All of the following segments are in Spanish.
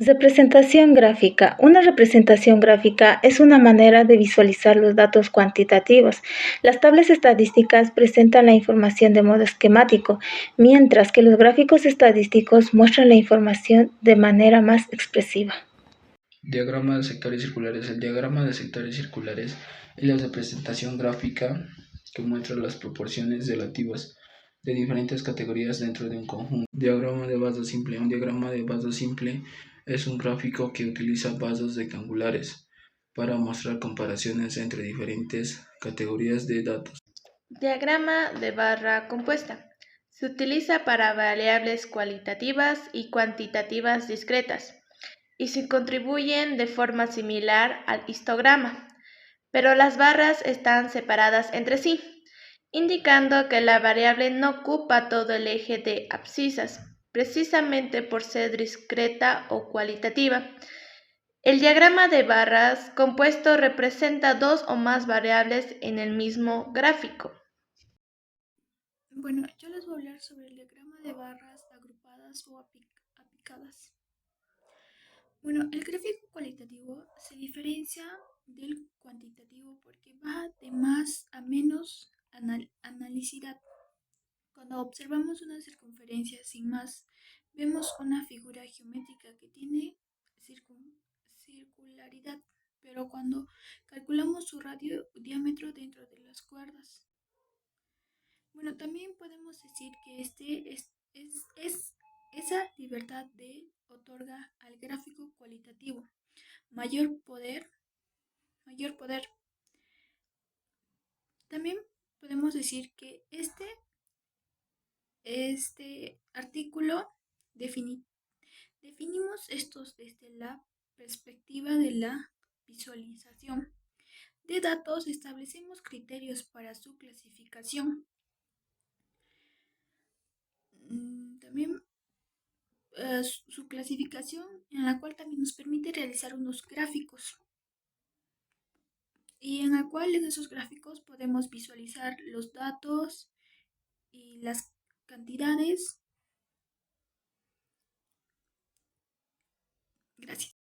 Representación gráfica. Una representación gráfica es una manera de visualizar los datos cuantitativos. Las tablas estadísticas presentan la información de modo esquemático, mientras que los gráficos estadísticos muestran la información de manera más expresiva. Diagrama de sectores circulares. El diagrama de sectores circulares es la representación gráfica que muestra las proporciones relativas de diferentes categorías dentro de un conjunto. Diagrama de vaso simple. Un diagrama de vaso simple es un gráfico que utiliza vasos rectangulares para mostrar comparaciones entre diferentes categorías de datos. Diagrama de barra compuesta. Se utiliza para variables cualitativas y cuantitativas discretas y se contribuyen de forma similar al histograma, pero las barras están separadas entre sí, indicando que la variable no ocupa todo el eje de abscisas, precisamente por ser discreta o cualitativa. El diagrama de barras compuesto representa dos o más variables en el mismo gráfico. Bueno, yo les voy a hablar sobre el diagrama de barras agrupadas o apicadas. Bueno, el gráfico cualitativo se diferencia del cuantitativo porque va de más a menos analicidad. Cuando observamos una circunferencia sin más, vemos una figura geométrica que tiene circularidad, pero cuando calculamos su diámetro dentro de las cuerdas. Bueno, también podemos decir que esa libertad de otorga al gráfico cualitativo mayor poder, mayor poder. También podemos decir que este artículo definimos estos desde la perspectiva de la visualización de datos, establecemos criterios para su clasificación. También su clasificación, en la cual también nos permite realizar unos gráficos y en la cual en esos gráficos podemos visualizar los datos y las cantidades. Gracias.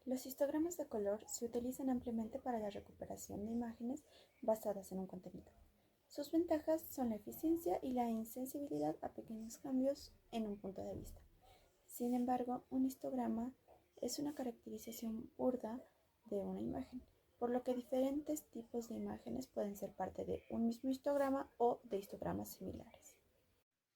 Los histogramas de color se utilizan ampliamente para la recuperación de imágenes basadas en un contenido. Sus ventajas son la eficiencia y la insensibilidad a pequeños cambios en un punto de vista. Sin embargo, un histograma es una caracterización burda de una imagen, por lo que diferentes tipos de imágenes pueden ser parte de un mismo histograma o de histogramas similares.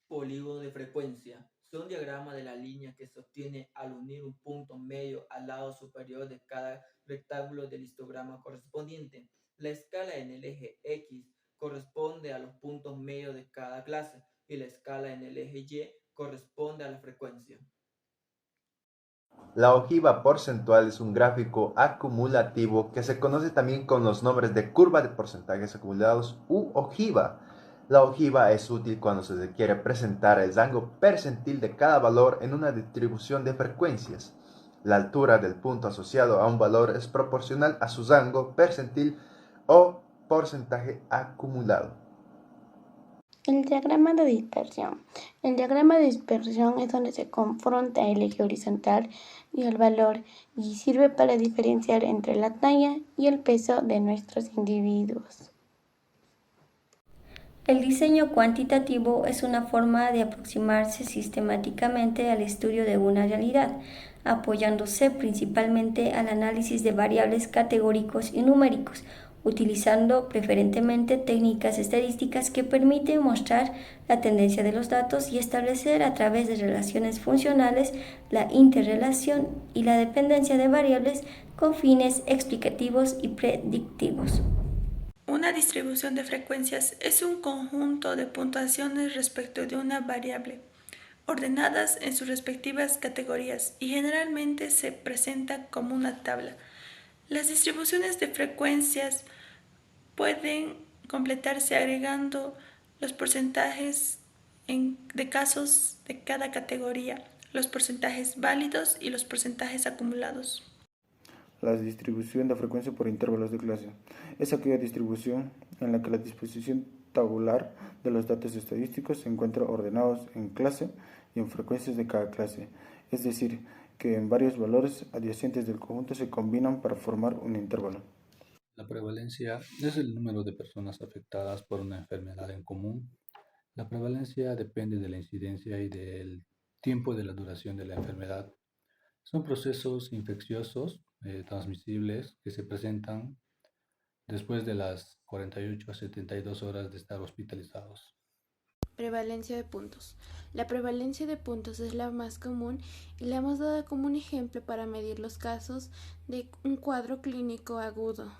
Polígono de frecuencia. Son diagrama de la línea que se obtiene al unir un punto medio al lado superior de cada rectángulo del histograma correspondiente. La escala en el eje X corresponde a los puntos medios de cada clase y la escala en el eje Y corresponde a la frecuencia. La ojiva porcentual es un gráfico acumulativo que se conoce también con los nombres de curva de porcentajes acumulados u ojiva. La ojiva es útil cuando se quiere presentar el rango percentil de cada valor en una distribución de frecuencias. La altura del punto asociado a un valor es proporcional a su rango percentil o porcentaje acumulado. El diagrama de dispersión. El diagrama de dispersión es donde se confronta el eje horizontal y el valor y sirve para diferenciar entre la talla y el peso de nuestros individuos. El diseño cuantitativo es una forma de aproximarse sistemáticamente al estudio de una realidad, apoyándose principalmente al análisis de variables categóricos y numéricos, utilizando preferentemente técnicas estadísticas que permiten mostrar la tendencia de los datos y establecer a través de relaciones funcionales la interrelación y la dependencia de variables con fines explicativos y predictivos. Una distribución de frecuencias es un conjunto de puntuaciones respecto de una variable, ordenadas en sus respectivas categorías y generalmente se presenta como una tabla. Las distribuciones de frecuencias pueden completarse agregando los porcentajes de casos de cada categoría, los porcentajes válidos y los porcentajes acumulados. La distribución de frecuencia por intervalos de clase es aquella distribución en la que la disposición tabular de los datos estadísticos se encuentra ordenados en clase y en frecuencias de cada clase, es decir, que en varios valores adyacentes del conjunto se combinan para formar un intervalo. La prevalencia es el número de personas afectadas por una enfermedad en común. La prevalencia depende de la incidencia y del tiempo de la duración de la enfermedad. Son procesos infecciosos transmisibles que se presentan después de las 48 a 72 horas de estar hospitalizados. Prevalencia de puntos. La prevalencia de puntos es la más común y la hemos dado como un ejemplo para medir los casos de un cuadro clínico agudo.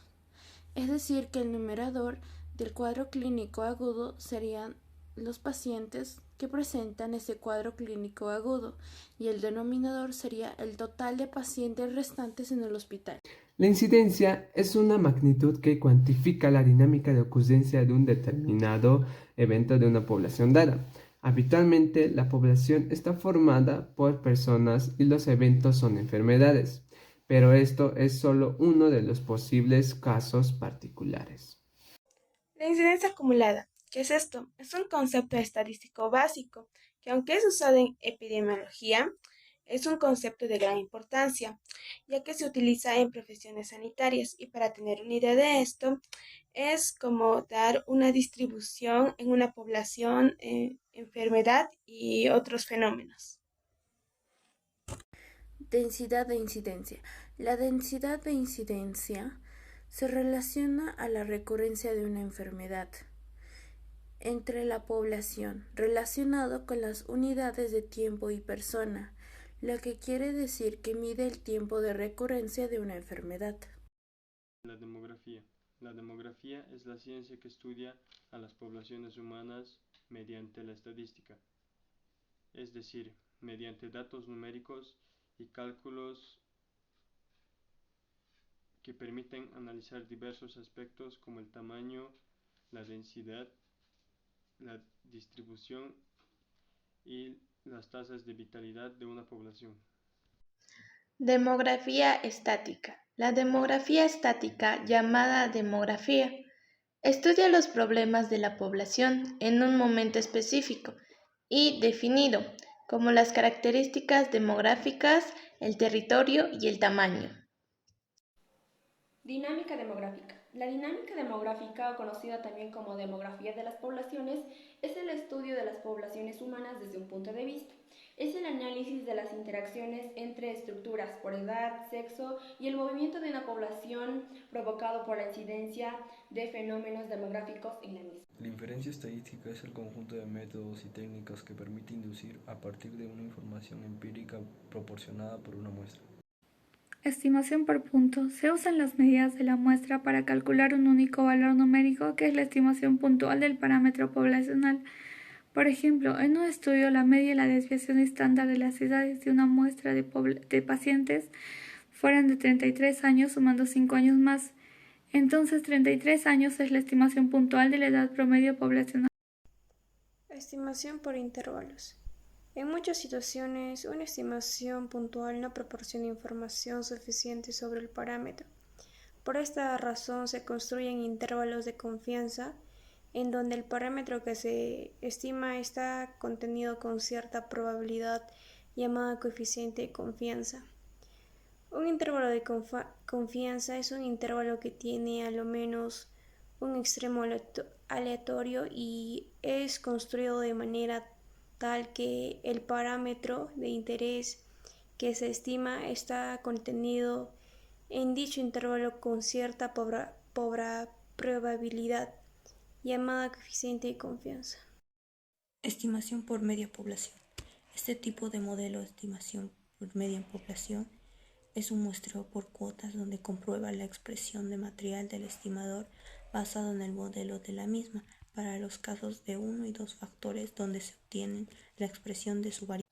Es decir, que el numerador del cuadro clínico agudo serían los pacientes que presentan ese cuadro clínico agudo y el denominador sería el total de pacientes restantes en el hospital. La incidencia es una magnitud que cuantifica la dinámica de ocurrencia de un determinado evento de una población dada. Habitualmente, la población está formada por personas y los eventos son enfermedades, pero esto es solo uno de los posibles casos particulares. La incidencia acumulada. ¿Qué es esto? Es un concepto estadístico básico que, aunque es usado en epidemiología, es un concepto de gran importancia, ya que se utiliza en profesiones sanitarias, y para tener una idea de esto, es como dar una distribución en una población, enfermedad y otros fenómenos. Densidad de incidencia. La densidad de incidencia se relaciona a la recurrencia de una enfermedad entre la población, relacionado con las unidades de tiempo y persona, lo que quiere decir que mide el tiempo de recurrencia de una enfermedad. La demografía. La demografía es la ciencia que estudia a las poblaciones humanas mediante la estadística, es decir, mediante datos numéricos y cálculos que permiten analizar diversos aspectos como el tamaño, la densidad, la distribución y las tasas de vitalidad de una población. Demografía estática. La demografía estática, llamada demografía, estudia los problemas de la población en un momento específico y definido, como las características demográficas, el territorio y el tamaño. Dinámica demográfica. La dinámica demográfica, conocida también como demografía de las poblaciones, es el estudio de las poblaciones humanas desde un punto de vista. Es el análisis de las interacciones entre estructuras por edad, sexo y el movimiento de una población provocado por la incidencia de fenómenos demográficos en la misma. La inferencia estadística es el conjunto de métodos y técnicas que permite inducir a partir de una información empírica proporcionada por una muestra. Estimación por punto. Se usan las medidas de la muestra para calcular un único valor numérico que es la estimación puntual del parámetro poblacional. Por ejemplo, en un estudio la media y la desviación estándar de las edades de una muestra de pacientes fueran de 33 años sumando 5 años más. Entonces 33 años es la estimación puntual de la edad promedio poblacional. Estimación por intervalos. En muchas situaciones, una estimación puntual no proporciona información suficiente sobre el parámetro. Por esta razón se construyen intervalos de confianza en donde el parámetro que se estima está contenido con cierta probabilidad, llamada coeficiente de confianza. Un intervalo de confianza es un intervalo que tiene a lo menos un extremo aleatorio y es construido de manera tal que el parámetro de interés que se estima está contenido en dicho intervalo con cierta probabilidad, llamada coeficiente de confianza. Estimación por media población. Este tipo de modelo de estimación por media población es un muestreo por cuotas donde comprueba la expresión de material del estimador basado en el modelo de la misma para los casos de 1 y 2 factores donde se obtienen la expresión de su variable.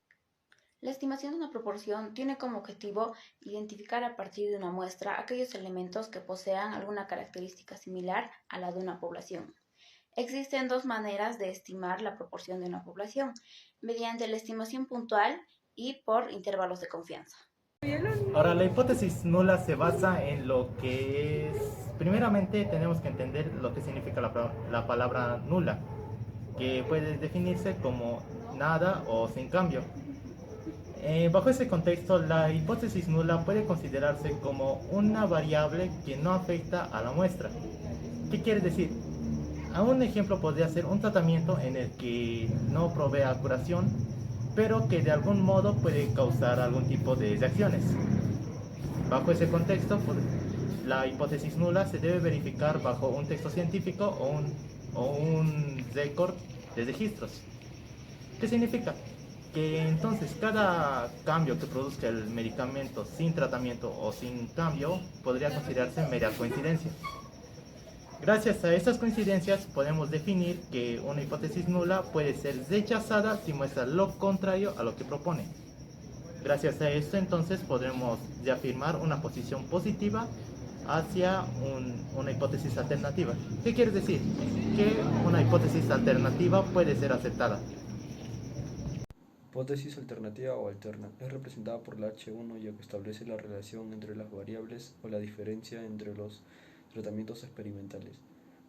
La estimación de una proporción tiene como objetivo identificar a partir de una muestra aquellos elementos que posean alguna característica similar a la de una población. Existen dos maneras de estimar la proporción de una población, mediante la estimación puntual y por intervalos de confianza. Ahora, la hipótesis nula se basa en lo que es... Primeramente tenemos que entender lo que significa la palabra nula, que puede definirse como nada o sin cambio. Bajo ese contexto, la hipótesis nula puede considerarse como una variable que no afecta a la muestra. ¿Qué quiere decir? A un ejemplo podría ser un tratamiento en el que no provee a curación, pero que de algún modo puede causar algún tipo de reacciones. Bajo ese contexto, la hipótesis nula se debe verificar bajo un texto científico o un récord de registros. ¿Qué significa? Que entonces cada cambio que produzca el medicamento sin tratamiento o sin cambio podría considerarse mera coincidencia. Gracias a estas coincidencias podemos definir que una hipótesis nula puede ser rechazada si muestra lo contrario a lo que propone. Gracias a esto entonces podremos reafirmar una posición positiva hacia una hipótesis alternativa. ¿Qué quiere decir? Que una hipótesis alternativa puede ser aceptada. Hipótesis alternativa o alterna es representada por la H1 ya que establece la relación entre las variables o la diferencia entre los tratamientos experimentales.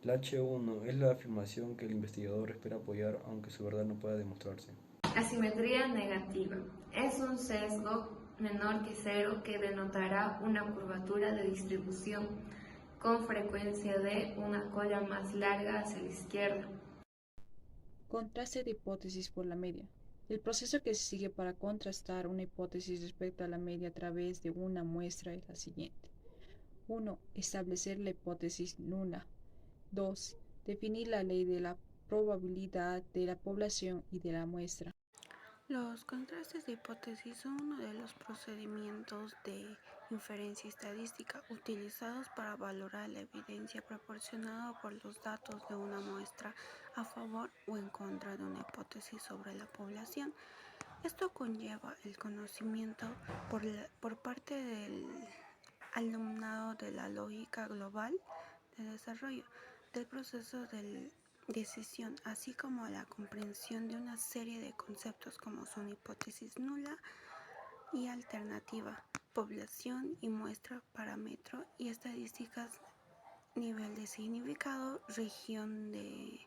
La H1 es la afirmación que el investigador espera apoyar aunque su verdad no pueda demostrarse. Asimetría negativa es un sesgo menor que cero que denotará una curvatura de distribución con frecuencia de una cola más larga hacia la izquierda. Contraste de hipótesis por la media. El proceso que se sigue para contrastar una hipótesis respecto a la media a través de una muestra es la siguiente. 1. Establecer la hipótesis nula. 2. Definir la ley de la probabilidad de la población y de la muestra. Los contrastes de hipótesis son uno de los procedimientos de inferencia estadística utilizados para valorar la evidencia proporcionada por los datos de una muestra a favor o en contra de una hipótesis sobre la población. Esto conlleva el conocimiento por parte del alumnado de la lógica global de desarrollo del proceso de decisión, así como la comprensión de una serie de conceptos como son hipótesis nula y alternativa, población y muestra, parámetro y estadísticas, nivel de significado, región de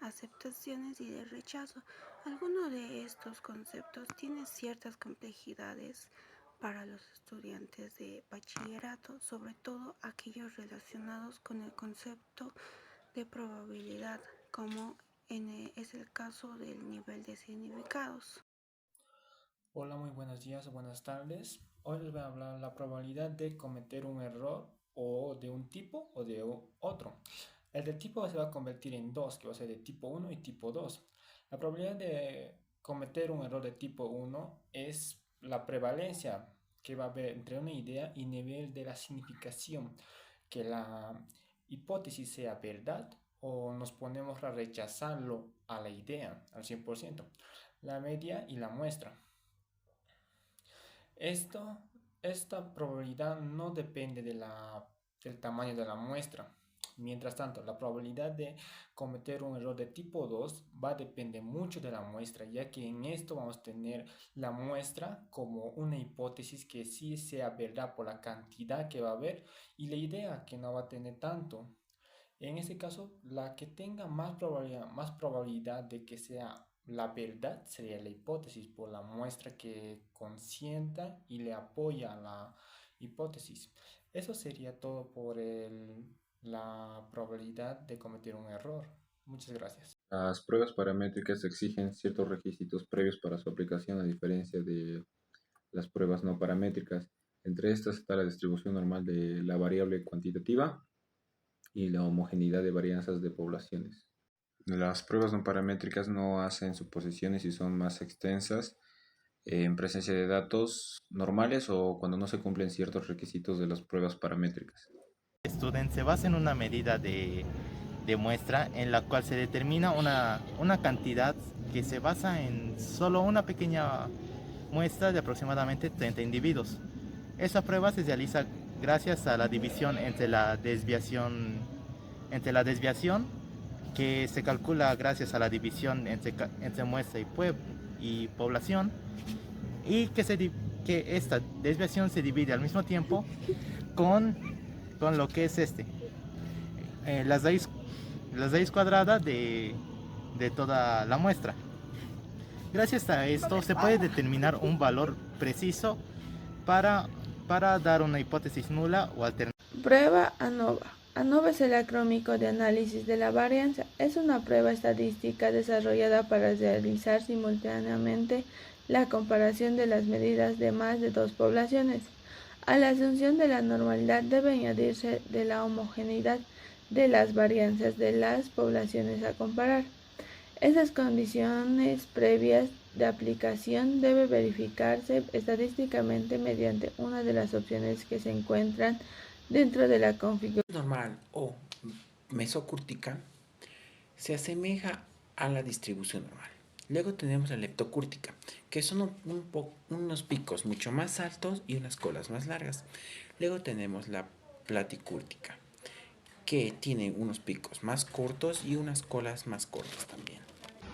aceptaciones y de rechazo. Algunos de estos conceptos tienen ciertas complejidades para los estudiantes de bachillerato, sobre todo aquellos relacionados con el concepto de probabilidad, como es el caso del nivel de significados. Hola, muy buenos días o buenas tardes. Hoy les voy a hablar de la probabilidad de cometer un error o de un tipo o de otro. El del tipo se va a convertir en dos, que va a ser de tipo 1 y tipo 2. La probabilidad de cometer un error de tipo 1 es la prevalencia que va a haber entre una idea y nivel de la significación, que la hipótesis sea verdad o nos ponemos a rechazarlo a la idea al 100%, la media y la muestra. Esta probabilidad no depende del tamaño de la muestra. Mientras tanto, la probabilidad de cometer un error de tipo 2 va a depender mucho de la muestra, ya que en esto vamos a tener la muestra como una hipótesis que sí sea verdad por la cantidad que va a haber y la idea que no va a tener tanto. En este caso, la que tenga más probabilidad de que sea la verdad sería la hipótesis por la muestra que consienta y le apoya a la hipótesis. Eso sería todo por la probabilidad de cometer un error. Muchas gracias. Las pruebas paramétricas exigen ciertos requisitos previos para su aplicación a diferencia de las pruebas no paramétricas. Entre estas está la distribución normal de la variable cuantitativa y la homogeneidad de varianzas de poblaciones. Las pruebas no paramétricas no hacen suposiciones y son más extensas en presencia de datos normales o cuando no se cumplen ciertos requisitos de las pruebas paramétricas. Student se basa en una medida de muestra en la cual se determina una cantidad que se basa en solo una pequeña muestra de aproximadamente 30 individuos. Esa prueba se realiza gracias a la división entre la desviación que se calcula gracias a la división entre muestra y población, y que esta desviación se divide al mismo tiempo con lo que es la raíz cuadrada de toda la muestra. Gracias a esto se puede determinar un valor preciso para dar una hipótesis nula o alternativa. Prueba ANOVA. ANOVA es el acrónimo de análisis de la varianza. Es una prueba estadística desarrollada para realizar simultáneamente la comparación de las medidas de más de dos poblaciones. A la asunción de la normalidad debe añadirse de la homogeneidad de las varianzas de las poblaciones a comparar. Esas condiciones previas de aplicación debe verificarse estadísticamente mediante una de las opciones que se encuentran dentro de la configuración normal o mesocúrtica se asemeja a la distribución normal. Luego tenemos la leptocúrtica, que son unos picos mucho más altos y unas colas más largas. Luego tenemos la platicúrtica, que tiene unos picos más cortos y unas colas más cortas también.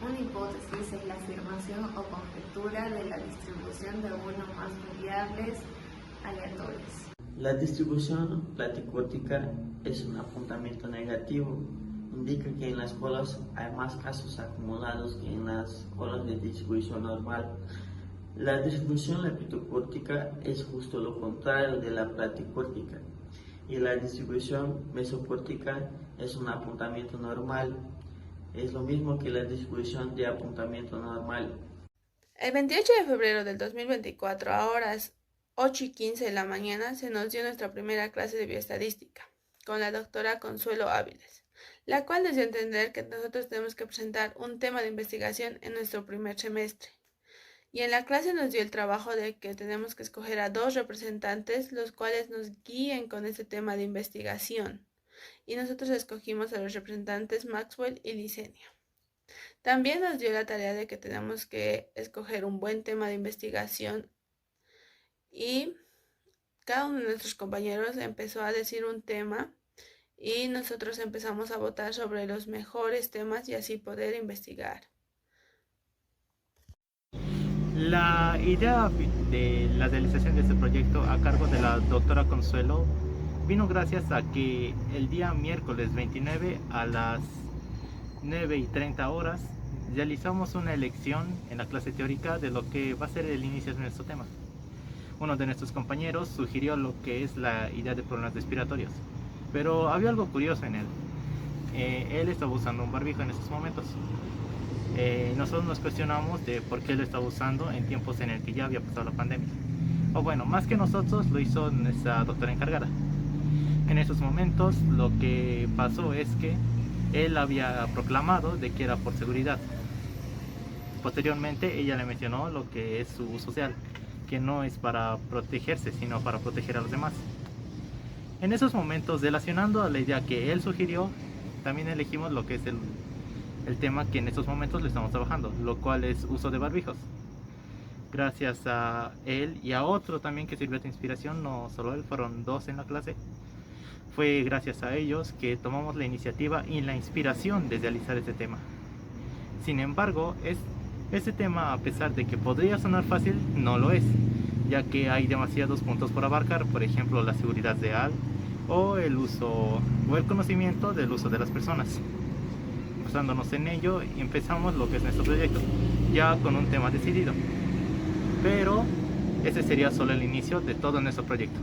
Una hipótesis es la afirmación o conjetura de la distribución de una o más variables aleatorias. La distribución platicúrtica es un apuntamiento negativo. Indica que en las colas hay más casos acumulados que en las colas de distribución normal. La distribución leptocúrtica es justo lo contrario de la platicúrtica. Y la distribución mesocúrtica es un apuntamiento normal. Es lo mismo que la distribución de apuntamiento normal. El 28 de febrero del 2024, a horas 8:15 de la mañana, se nos dio nuestra primera clase de bioestadística con la doctora Consuelo Áviles, la cual nos dio a entender que nosotros tenemos que presentar un tema de investigación en nuestro primer semestre. Y en la clase nos dio el trabajo de que tenemos que escoger a 2 representantes, los cuales nos guíen con ese tema de investigación. Y nosotros escogimos a los representantes Maxwell y Licenia. También nos dio la tarea de que tenemos que escoger un buen tema de investigación y cada uno de nuestros compañeros empezó a decir un tema y nosotros empezamos a votar sobre los mejores temas y así poder investigar. La idea de la realización de este proyecto a cargo de la doctora Consuelo vino gracias a que el día miércoles 29 a las 9:30 horas realizamos una elección en la clase teórica de lo que va a ser el inicio de nuestro tema. Uno de nuestros compañeros sugirió lo que es la idea de problemas respiratorios, pero había algo curioso en él. Él estaba usando un barbijo en estos momentos. Nosotros nos cuestionamos de por qué lo estaba usando en tiempos en el que ya había pasado la pandemia. O bueno, más que nosotros, lo hizo nuestra doctora encargada. En esos momentos lo que pasó es que él había proclamado de que era por seguridad. Posteriormente ella le mencionó lo que es su uso social, que no es para protegerse, sino para proteger a los demás. En esos momentos, relacionando a la idea que él sugirió, también elegimos lo que es el tema que en estos momentos le estamos trabajando, lo cual es uso de barbijos. Gracias a él y a otro también que sirvió de inspiración, no solo él, fueron 2 en la clase. Fue gracias a ellos que tomamos la iniciativa y la inspiración de realizar este tema. Sin embargo, este tema, a pesar de que podría sonar fácil, no lo es, ya que hay demasiados puntos por abarcar, por ejemplo la seguridad real o el uso o el conocimiento del uso de las personas. Basándonos en ello, empezamos lo que es nuestro proyecto, ya con un tema decidido. Pero ese sería solo el inicio de todo nuestro proyecto.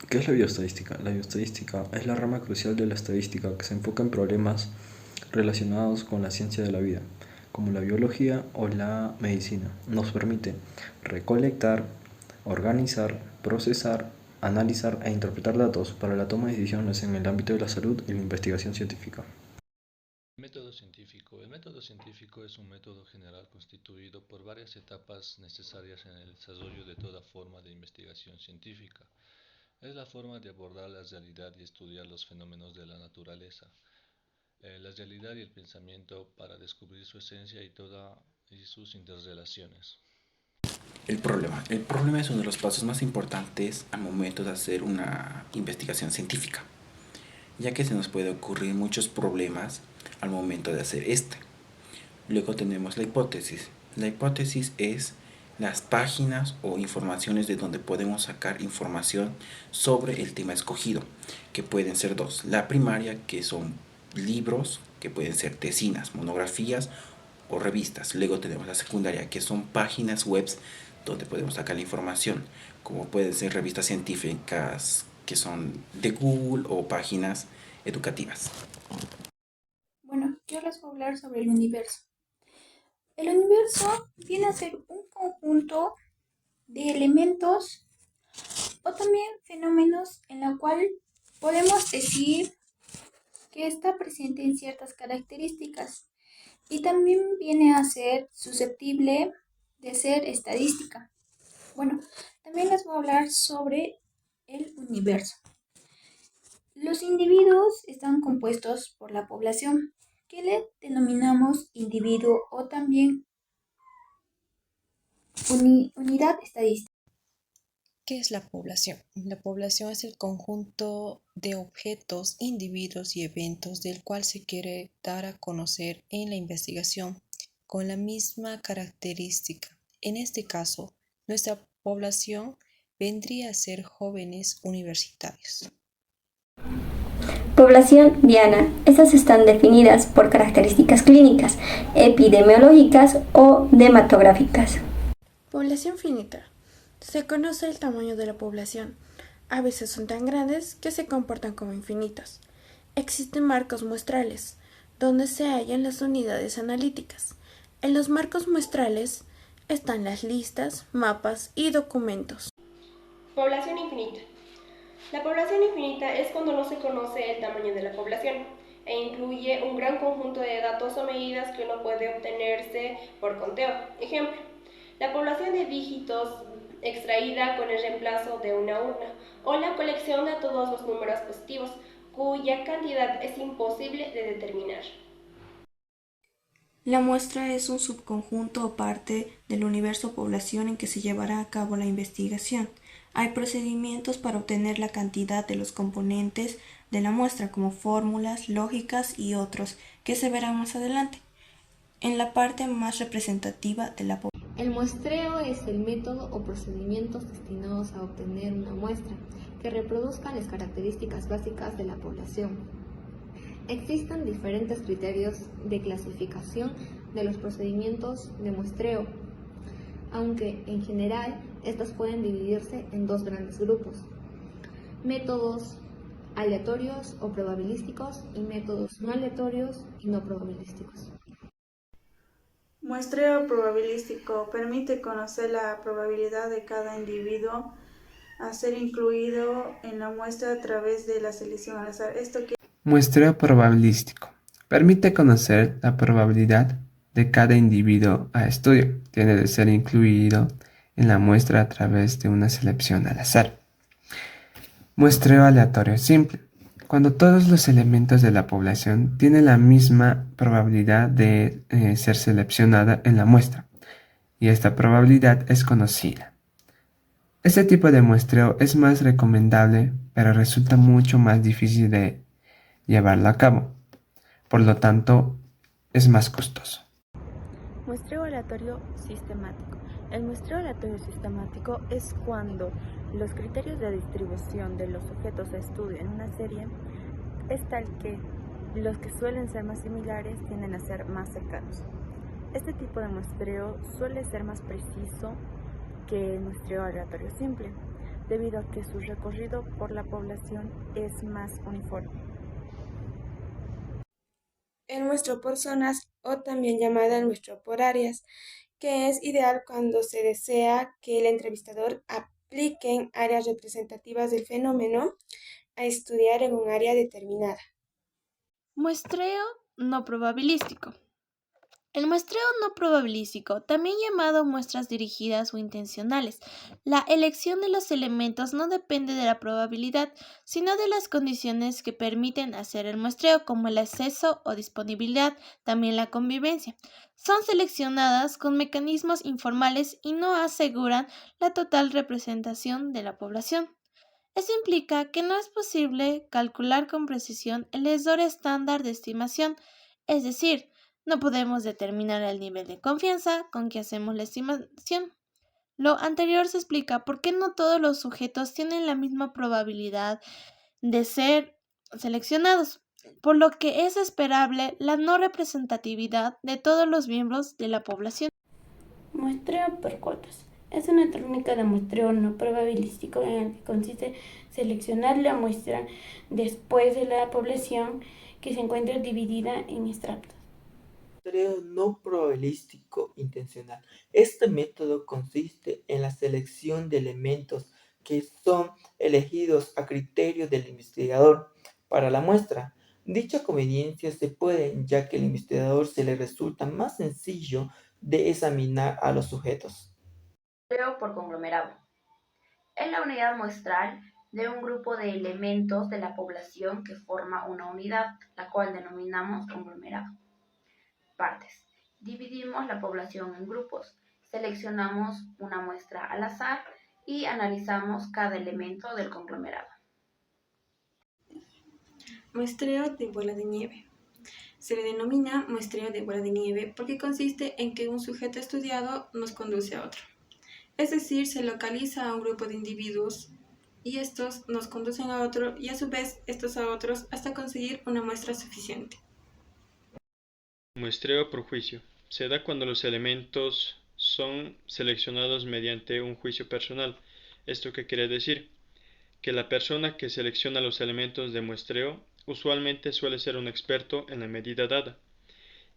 ¿Qué es la bioestadística? La bioestadística es la rama crucial de la estadística que se enfoca en problemas relacionados con la ciencia de la vida, como la biología o la medicina. Nos permite recolectar, organizar, procesar, analizar e interpretar datos para la toma de decisiones en el ámbito de la salud y la investigación científica. Método científico. El método científico es un método general constituido por varias etapas necesarias en el desarrollo de toda forma de investigación científica. Es la forma de abordar la realidad y estudiar los fenómenos de la naturaleza, la realidad y el pensamiento para descubrir su esencia y sus interrelaciones. El problema es uno de los pasos más importantes al momento de hacer una investigación científica, ya que se nos puede ocurrir muchos problemas al momento de hacer este. Luego tenemos la hipótesis. La hipótesis es las páginas o informaciones de donde podemos sacar información sobre el tema escogido, que pueden ser 2. La primaria, que son libros, que pueden ser tesinas, monografías o revistas. Luego tenemos la secundaria, que son páginas web donde podemos sacar la información, como pueden ser revistas científicas que son de Google o páginas educativas. Bueno, yo les voy a hablar sobre el universo. El universo viene a ser un conjunto de elementos o también fenómenos en la cual podemos decir que está presente en ciertas características y también viene a ser susceptible de ser estadística. Bueno, también les voy a hablar sobre el universo. Los individuos están compuestos por la población, que le denominamos individuo o también unidad estadística. ¿Qué es la población? La población es el conjunto de objetos, individuos y eventos del cual se quiere dar a conocer en la investigación con la misma característica. En este caso, nuestra población vendría a ser jóvenes universitarios. Población diana. Estas están definidas por características clínicas, epidemiológicas o dematográficas. Población finita. Se conoce el tamaño de la población. A veces son tan grandes que se comportan como infinitos. Existen marcos muestrales, donde se hallan las unidades analíticas. En los marcos muestrales están las listas, mapas y documentos. Población infinita. La población infinita es cuando no se conoce el tamaño de la población e incluye un gran conjunto de datos o medidas que no puede obtenerse por conteo. Ejemplo, la población de dígitos extraída con el reemplazo de una urna o la colección de todos los números positivos cuya cantidad es imposible de determinar. La muestra es un subconjunto o parte del universo población en que se llevará a cabo la investigación. Hay procedimientos para obtener la cantidad de los componentes de la muestra, como fórmulas, lógicas y otros, que se verán más adelante, en la parte más representativa de la población. El muestreo es el método o procedimientos destinados a obtener una muestra que reproduzca las características básicas de la población. Existen diferentes criterios de clasificación de los procedimientos de muestreo, aunque en general estos pueden dividirse en dos grandes grupos: métodos aleatorios o probabilísticos y métodos no aleatorios y no probabilísticos. Muestreo probabilístico permite conocer la probabilidad de cada individuo a ser incluido en la muestra a través de la selección al azar. Muestreo probabilístico permite conocer la probabilidad de cada individuo a estudio. Tiene de ser incluido en la muestra a través de una selección al azar. Muestreo aleatorio simple. Cuando todos los elementos de la población tienen la misma probabilidad de ser seleccionada en la muestra, y esta probabilidad es conocida. Este tipo de muestreo es más recomendable, pero resulta mucho más difícil de llevarlo a cabo. Por lo tanto, es más costoso. Muestreo aleatorio sistemático. El muestreo aleatorio sistemático es cuando los criterios de distribución de los sujetos a estudio en una serie es tal que los que suelen ser más similares tienden a ser más cercanos. Este tipo de muestreo suele ser más preciso que el muestreo aleatorio simple, debido a que su recorrido por la población es más uniforme. El muestreo por zonas, o también llamada el muestreo por áreas, que es ideal cuando se desea que el entrevistador aplique en áreas representativas del fenómeno a estudiar en un área determinada. Muestreo no probabilístico. El muestreo no probabilístico, también llamado muestras dirigidas o intencionales. La elección de los elementos no depende de la probabilidad, sino de las condiciones que permiten hacer el muestreo, como el acceso o disponibilidad, también la convivencia. Son seleccionadas con mecanismos informales y no aseguran la total representación de la población. Eso implica que no es posible calcular con precisión el error estándar de estimación, es decir, no podemos determinar el nivel de confianza con que hacemos la estimación. Lo anterior se explica por qué no todos los sujetos tienen la misma probabilidad de ser seleccionados. por lo que es esperable la no representatividad de todos los miembros de la población. Muestreo por cuotas. Es una técnica de muestreo no probabilístico en el que consiste en seleccionar la muestra después de la población que se encuentra dividida en estratos. Muestreo no probabilístico intencional. Este método consiste en la selección de elementos que son elegidos a criterio del investigador para la muestra. Dicha conveniencia se puede ya que al investigador se le resulta más sencillo de examinar a los sujetos. Muestreo por conglomerado. Es la unidad muestral de un grupo de elementos de la población que forma una unidad, la cual denominamos conglomerado. Partes. Dividimos la población en grupos, seleccionamos una muestra al azar y analizamos cada elemento del conglomerado. Muestreo de bola de nieve. Se le denomina muestreo de bola de nieve porque consiste en que un sujeto estudiado nos conduce a otro. Es decir, se localiza a un grupo de individuos y estos nos conducen a otro y a su vez estos a otros hasta conseguir una muestra suficiente. Muestreo por juicio. Se da cuando los elementos son seleccionados mediante un juicio personal. ¿Esto qué quiere decir? Que la persona que selecciona los elementos de muestreo usualmente suele ser un experto en la medida dada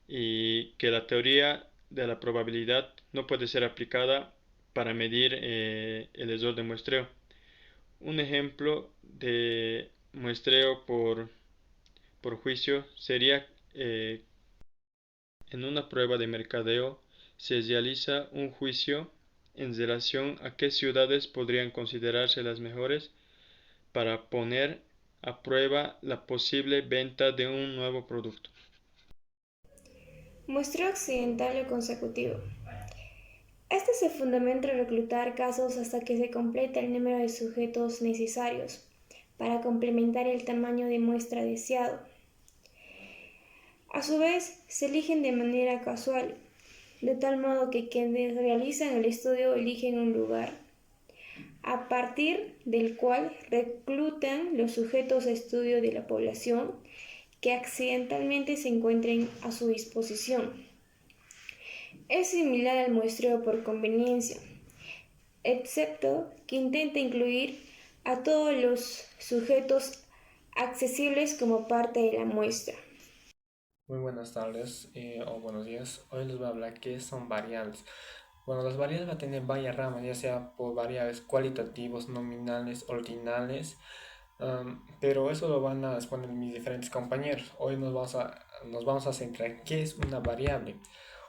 y que la teoría de la probabilidad no puede ser aplicada para medir el error de muestreo. Un ejemplo de muestreo por juicio sería en una prueba de mercadeo se realiza un juicio en relación a qué ciudades podrían considerarse las mejores para poner a prueba la posible venta de un nuevo producto. Muestreo accidental o consecutivo. Este se fundamenta en reclutar casos hasta que se complete el número de sujetos necesarios para complementar el tamaño de muestra deseado. A su vez, se eligen de manera casual, de tal modo que quienes realizan el estudio eligen un lugar, a partir del cual reclutan los sujetos de estudio de la población que accidentalmente se encuentren a su disposición. Es similar al muestreo por conveniencia, excepto que intenta incluir a todos los sujetos accesibles como parte de la muestra. Muy buenas tardes o buenos días. Hoy les voy a hablar qué son variables. Bueno, las variables van a tener varias ramas, ya sea por variables cualitativos, nominales, ordinales, pero eso lo van a exponer mis diferentes compañeros. Hoy nos vamos a centrar en qué es una variable.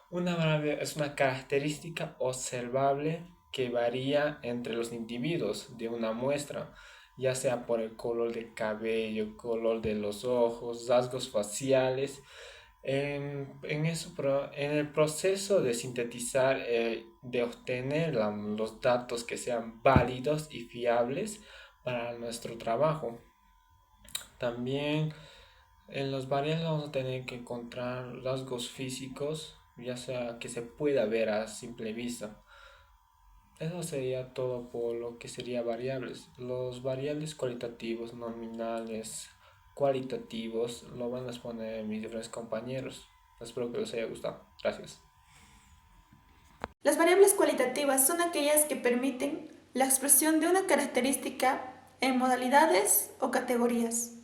Una variable es una característica observable que varía entre los individuos de una muestra, ya sea por el color del cabello, color de los ojos, rasgos faciales. En el proceso de sintetizar, de obtener los datos que sean válidos y fiables para nuestro trabajo. También en los variables vamos a tener que encontrar rasgos físicos, ya sea que se pueda ver a simple vista. Eso sería todo por lo que sería variables. Los variables cualitativos, nominales, cualitativos, lo van a exponer mis diferentes compañeros. Espero que les haya gustado. Gracias. Las variables cualitativas son aquellas que permiten la expresión de una característica en modalidades o categorías.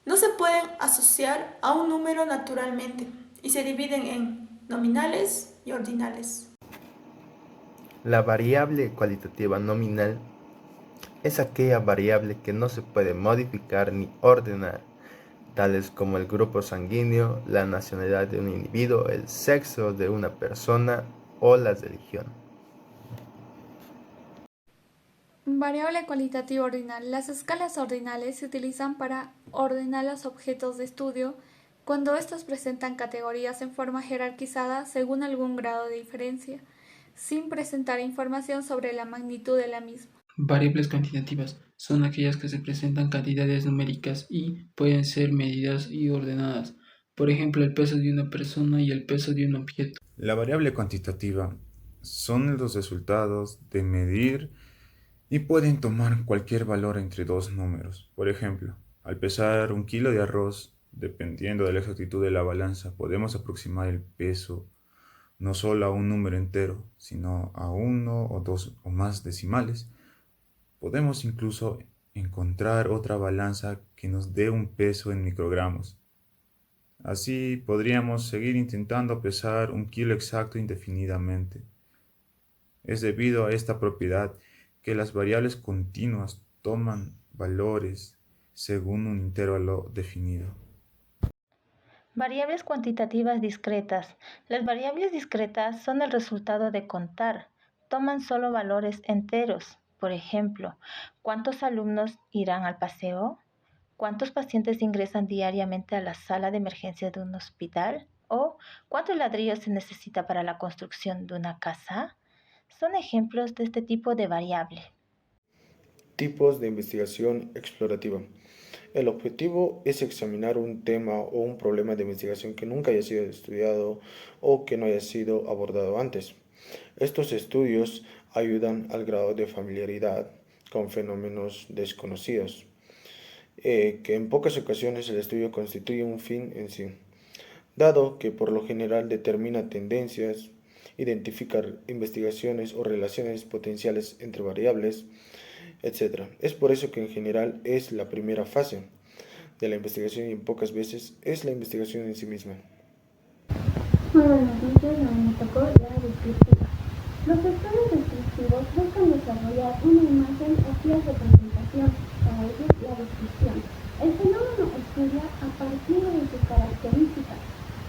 No se pueden asociar a un número naturalmente y se dividen en nominales y ordinales. La variable cualitativa nominal es aquella variable que no se puede modificar ni ordenar, tales como el grupo sanguíneo, la nacionalidad de un individuo, el sexo de una persona o la religión. Variable cualitativa ordinal. Las escalas ordinales se utilizan para ordenar los objetos de estudio cuando estos presentan categorías en forma jerarquizada según algún grado de diferencia, sin presentar información sobre la magnitud de la misma. Variables cuantitativas son aquellas que se presentan cantidades numéricas y pueden ser medidas y ordenadas, por ejemplo el peso de una persona y el peso de un objeto. La variable cuantitativa son los resultados de medir y pueden tomar cualquier valor entre dos números. Por ejemplo, al pesar 1 kilo de arroz, Dependiendo de la exactitud de la balanza, podemos aproximar el peso no solo a un número entero, sino a uno o dos o más decimales. Podemos incluso encontrar otra balanza que nos dé un peso en microgramos. Así podríamos seguir intentando pesar un kilo exacto indefinidamente. Es debido a esta propiedad que las variables continuas toman valores según un intervalo definido. Variables cuantitativas discretas. Las variables discretas son el resultado de contar. Toman solo valores enteros. Por ejemplo, ¿cuántos alumnos irán al paseo? ¿Cuántos pacientes ingresan diariamente a la sala de emergencia de un hospital? ¿O cuántos ladrillos se necesita para la construcción de una casa? Son ejemplos de este tipo de variable. Tipos de investigación explorativa. El objetivo es examinar un tema o un problema de investigación que nunca haya sido estudiado o que no haya sido abordado antes. Estos estudios ayudan al grado de familiaridad con fenómenos desconocidos, que en pocas ocasiones el estudio constituye un fin en sí, dado que por lo general determina tendencias, identifica investigaciones o relaciones potenciales entre variables, etc. Es por eso que en general es la primera fase de la investigación y en pocas veces es la investigación en sí misma. Muy buenas noches, me tocó la descriptiva. Los estudios descriptivos buscan desarrollar una imagen o guías de presentación, para ello la descripción. El fenómeno estudia a partir de sus características.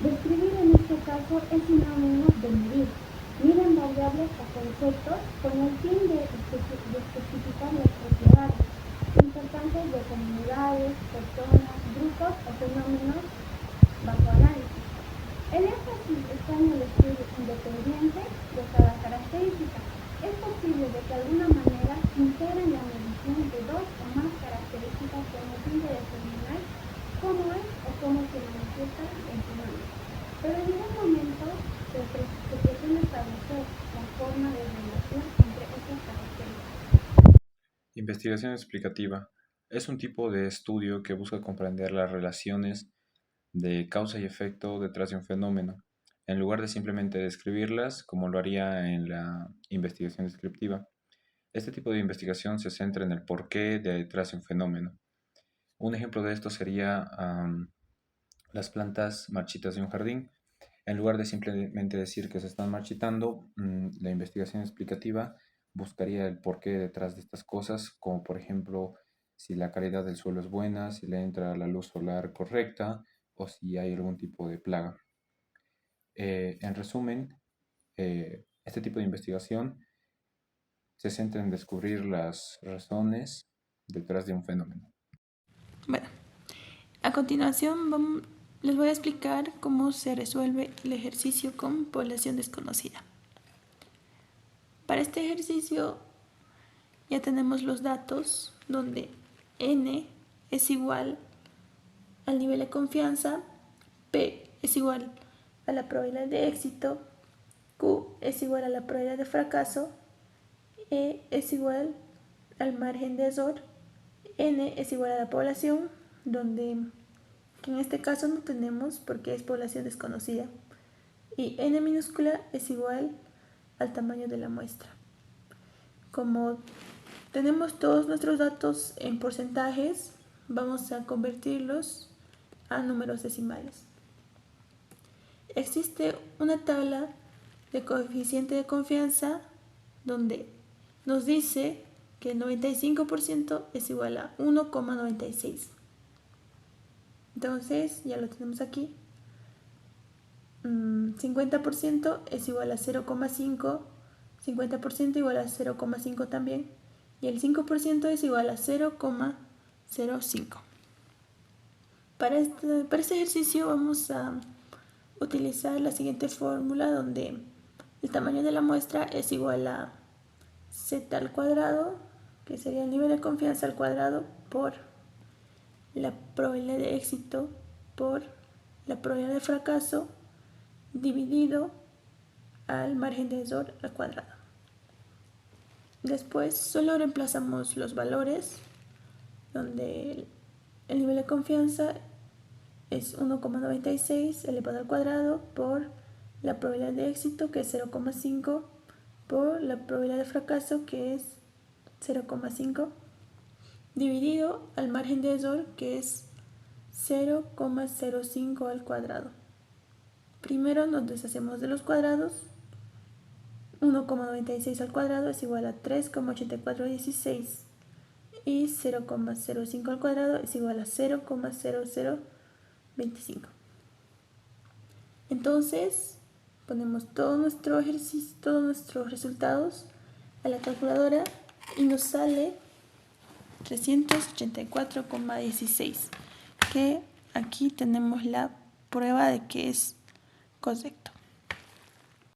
Describir en este caso es sinónimo de medir. Miden variables o conceptos con el fin de especificar las propiedades importantes de comunidades, personas, grupos o fenómenos bajo análisis. El énfasis está en el estudio independiente de cada característica. Es posible de que de alguna manera se integren la medición de dos o más características con el fin de determinar cómo es o cómo se manifiesta el fenómeno. Pero en ningún momento se pretende establecer la forma de relación entre estas características. Investigación explicativa es un tipo de estudio que busca comprender las relaciones de causa y efecto detrás de un fenómeno, en lugar de simplemente describirlas como lo haría en la investigación descriptiva. Este tipo de investigación se centra en el porqué detrás de un fenómeno. Un ejemplo de esto sería las plantas marchitas de un jardín. En lugar de simplemente decir que se están marchitando, la investigación explicativa buscaría el porqué detrás de estas cosas, como por ejemplo si la calidad del suelo es buena, si le entra la luz solar correcta o si hay algún tipo de plaga. En resumen, este tipo de investigación se centra en descubrir las razones detrás de un fenómeno. Bueno, a continuación les voy a explicar cómo se resuelve el ejercicio con población desconocida. Para este ejercicio ya tenemos los datos donde n es igual al nivel de confianza, p es igual a la probabilidad de éxito, q es igual a la probabilidad de fracaso, e es igual al margen de error, n es igual a la población, donde que en este caso no tenemos porque es población desconocida, y n minúscula es igual al tamaño de la muestra. Como tenemos todos nuestros datos en porcentajes, vamos a convertirlos a números decimales. Existe una tabla de coeficiente de confianza donde nos dice que el 95% es igual a 1,96. Entonces, ya lo tenemos aquí. 50% es igual a 0,5, 50% igual a 0,5 también, y el 5% es igual a 0,05. Para este ejercicio vamos a utilizar la siguiente fórmula donde el tamaño de la muestra es igual a z al cuadrado, que sería el nivel de confianza al cuadrado, por la probabilidad de éxito por la probabilidad de fracaso dividido al margen de error al cuadrado. Después solo reemplazamos los valores donde el nivel de confianza es 1,96 elevado al cuadrado por la probabilidad de éxito, que es 0,5, por la probabilidad de fracaso, que es 0,5, dividido al margen de error, que es 0,05 al cuadrado. Primero nos deshacemos de los cuadrados. 1,96 al cuadrado es igual a 3,8416 y 0,05 al cuadrado es igual a 0,0025. Entonces ponemos todo nuestro ejercicio, todos nuestros resultados a la calculadora y nos sale 384,16, que aquí tenemos la prueba de que es correcto.